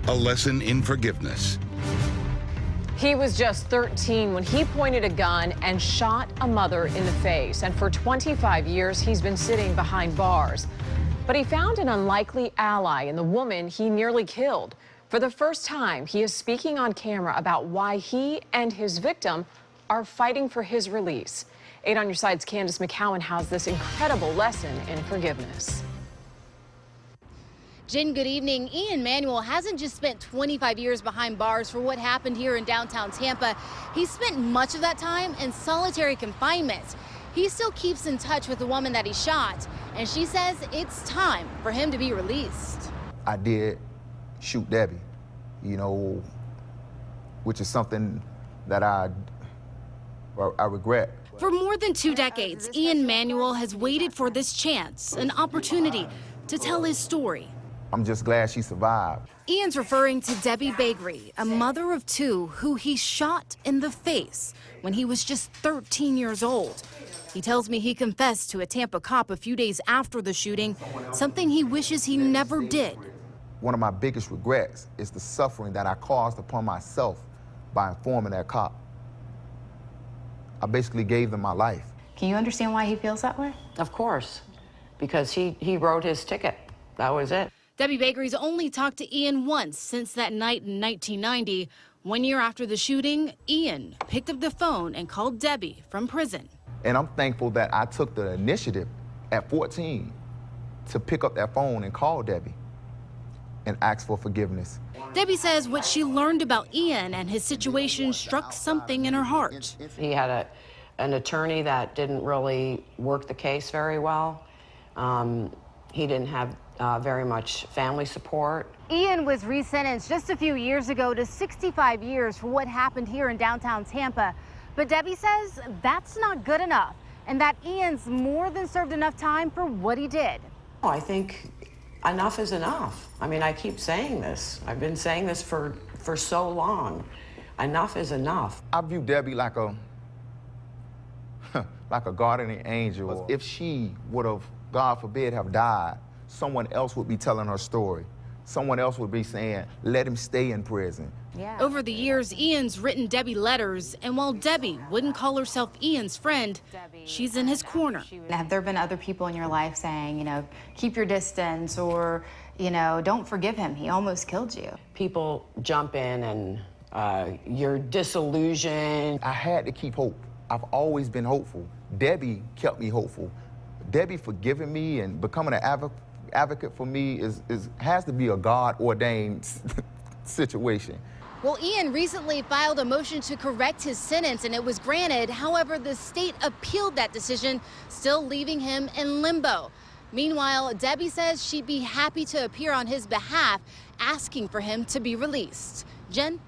A lesson in forgiveness. He was just 13 when he pointed a gun and shot a mother in the face. And for 25 years, he's been sitting behind bars. But he found an unlikely ally in the woman he nearly killed. For the first time, he is speaking on camera about why he and his victim are fighting for his release. 8 on Your Side's Candace McCowan has this incredible lesson in forgiveness. Jen, good evening. Manuel hasn't just spent 25 years behind bars for what happened here in downtown Tampa. He spent much of that time in solitary confinement. He still keeps in touch with the woman that he shot, and she says it's time for him to be released. I did shoot Debbie, which is something that I regret. For more than 2 decades, Manuel has waited for this chance, an opportunity to tell his story. I'm just glad she survived. Ian's referring to Debbie Bakery, a mother of 2 who he shot in the face when he was just 13 years old. He tells me he confessed to a Tampa cop a few days after the shooting, something he wishes he never did. One of my biggest regrets is the suffering that I caused upon myself by informing that cop. I basically gave them my life. Can you understand why he feels that way? Of course, because he wrote his ticket. That was it. Debbie Bakery's only talked to Ian once since that night in 1990. 1 year after the shooting, Ian picked up the phone and called Debbie from prison. And I'm thankful that I took the initiative at 14 to pick up that phone and call Debbie and ask for forgiveness. Debbie says what she learned about Ian and his situation struck something in her heart. He had an attorney that didn't really work the case very well. He didn't have very much family support. Ian was resentenced just a few years ago to 65 years for what happened here in downtown Tampa. But Debbie says that's not good enough and that Ian's more than served enough time for what he did. I think enough is enough. I mean, I keep saying this. I've been saying this for so long. Enough is enough. I view Debbie like a guardian angel. If she would have, God forbid, have died, someone else would be telling her story. Someone else would be saying, let him stay in prison. Yeah. Over the years, Ian's written Debbie letters, and while Debbie wouldn't call herself Ian's friend, she's in his corner. Have there been other people in your life saying, keep your distance, or, don't forgive him, he almost killed you? People jump in and you're disillusioned. I had to keep hope. I've always been hopeful. Debbie kept me hopeful. Debbie forgiving me and becoming an advocate for me has to be a God-ordained situation. Well, Ian recently filed a motion to correct his sentence, and it was granted. However, the state appealed that decision, still leaving him in limbo. Meanwhile, Debbie says she'd be happy to appear on his behalf, asking for him to be released. Jen?